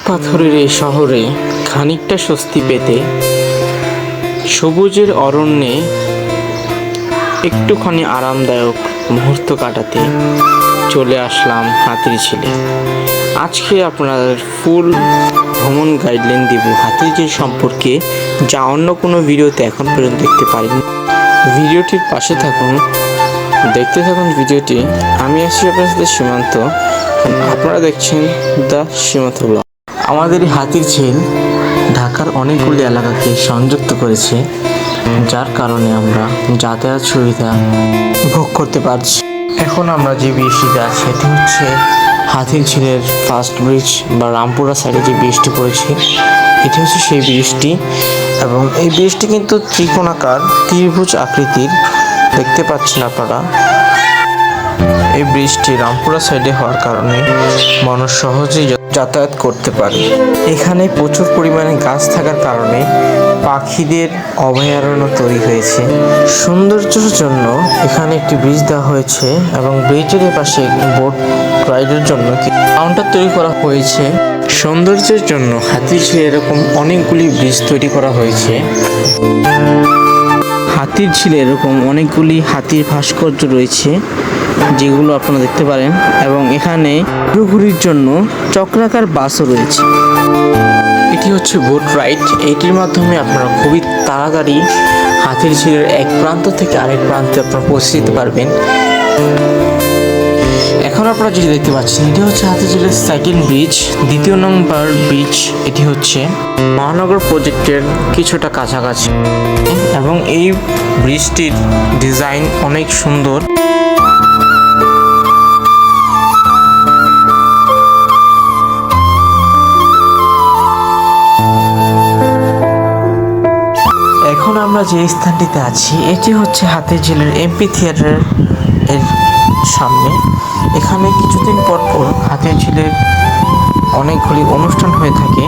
পাথরের এই শহরে খানিকটা স্বস্তি পেতে, সবুজের অরণ্যে একটুখানি আরামদায়ক মুহূর্ত কাটাতে চলে আসলাম হাতিরঝিলে। আজকে আপনাদের ফুল ভ্রমণ গাইডলাইন দিব হাতিরঝিল সম্পর্কে, যা অন্য কোনো ভিডিওতে এখন পর্যন্ত দেখতে পারিনি। ভিডিওটির পাশে থাকুন, দেখতে থাকুন ভিডিওটি। আমি আছি আপনার সাথে সীমান্ত, আপনারা দেখছেন দ্য সীমান্ত ব্লগ। আমাদের এই হাতিরঝিল ঢাকার অনেকগুলি এলাকাকে সংযুক্ত করেছে, যার কারণে আমরা যাতায়াত সুবিধা ভোগ করতে পারছি। এখন আমরা যে ব্রিজটিতে আছি এটি হচ্ছে হাতিরঝিলের ফার্স্ট ব্রিজ বা রামপুরা সাইডে যে ব্রিজটি পড়েছে এটি হচ্ছে সেই ব্রিজটি, এবং এই ব্রিজটি কিন্তু ত্রিকোণাকার ত্রিভুজ আকৃতির দেখতে পাচ্ছেন আপনারা। এই ব্রিজটি রামপুরা সাইডে হওয়ার কারণে মানুষ সহজেই যাতায়াত করতে পারে। এখানে প্রচুর পরিমাণে গাছ থাকার কারণে পাখিদের অভয়ারণ্য তৈরি হয়েছে। সৌন্দর্যের জন্য এখানে একটি ব্রিজ দেওয়া হয়েছে এবং ব্রিজের পাশে বোট রাইডের জন্য কাউন্টার তৈরি করা হয়েছে। সৌন্দর্যের জন্য হাতিরঝিলে এরকম অনেকগুলি ব্রিজ তৈরি করা হয়েছে। হাতিরঝিলে এরকম অনেকগুলি হাতির ভাস্কর্য রয়েছে, যেগুলো আপনারা দেখতে পারেন, এবং এখানে ঘুরঘুরির জন্য চক্রাকার বাসও রয়েছে। এটি হচ্ছে বোট রাইড। এটির মাধ্যমে আপনারা খুবই তাড়াতাড়ি হাতিরঝিলের এক প্রান্ত থেকে আরেক প্রান্তে আপনারা পৌঁছে যেতে পারবেন। এখন আপনারা যেটি দেখতে পাচ্ছেন এটি হচ্ছে হাতিরঝিলের সেকেন্ড ব্রিজ, দ্বিতীয় নম্বর ব্রিজ। এটি হচ্ছে মহানগর প্রজেক্টের কিছুটা কাছাকাছি, এবং এই ব্রিজটির ডিজাইন অনেক সুন্দর। এখন আমরা যে স্থানটিতে আছি এটি হচ্ছে হাতিরঝিলের এমপি থিয়েটার এর সামনে। এখানে কিছুদিন পর পর হাতিরঝিলের অনেকগুলি অনুষ্ঠান হয়ে থাকে,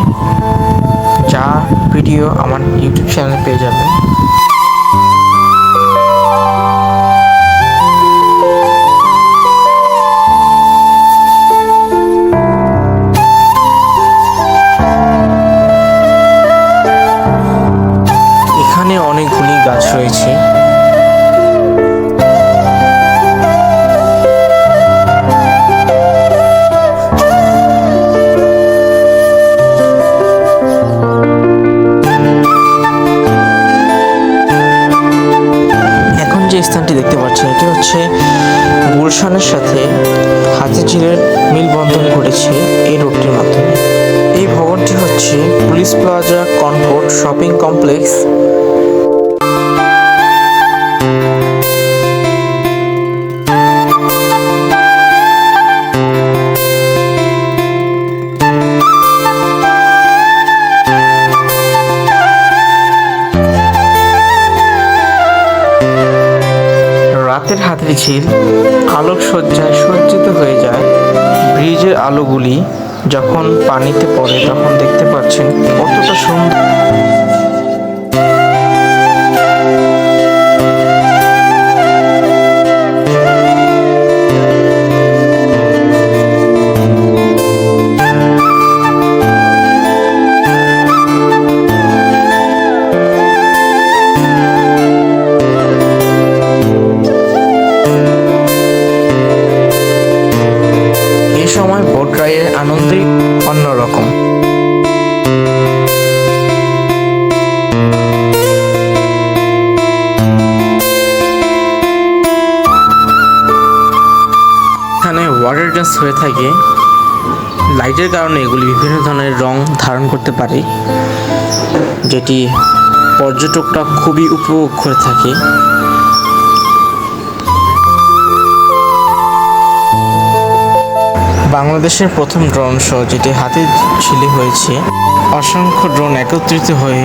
যা ভিডিও আমার ইউটিউব চ্যানেলে পেয়ে যাবেন। এখানে অনেকগুলি গাছ রয়েছে। এখন যে স্থানটি দেখতে পাচ্ছেন এটি হচ্ছে গুলশানের সাথে হাতিরঝিলের মেলবন্ধন ঘটেছে এই রোডটির মাধ্যমে। এই ভবনটি হচ্ছে Police Plaza Concord Shopping Complex. রাতের হাতিরঝিল আলোকসজ্জায় সজ্জিত হয়ে যায়। ব্রিজের আলোগুলি যখন পানিতে পড়ে তখন দেখতে পাচ্ছেন কতটা সুন্দর। এই সময় বোট রাইডের আনন্দই অন্যরকম। এখানে ওয়াটার ডান্স হয়ে থাকে। লাইটের কারণে এগুলি বিভিন্ন ধরনের রং ধারণ করতে পারে, যেটি পর্যটকরা খুবই উপভোগ করে থাকে। বাংলাদেশের প্রথম ড্রোন শো যেটি হাতিরঝিলে হয়েছে। অসংখ্য ড্রোন একত্রিত হয়ে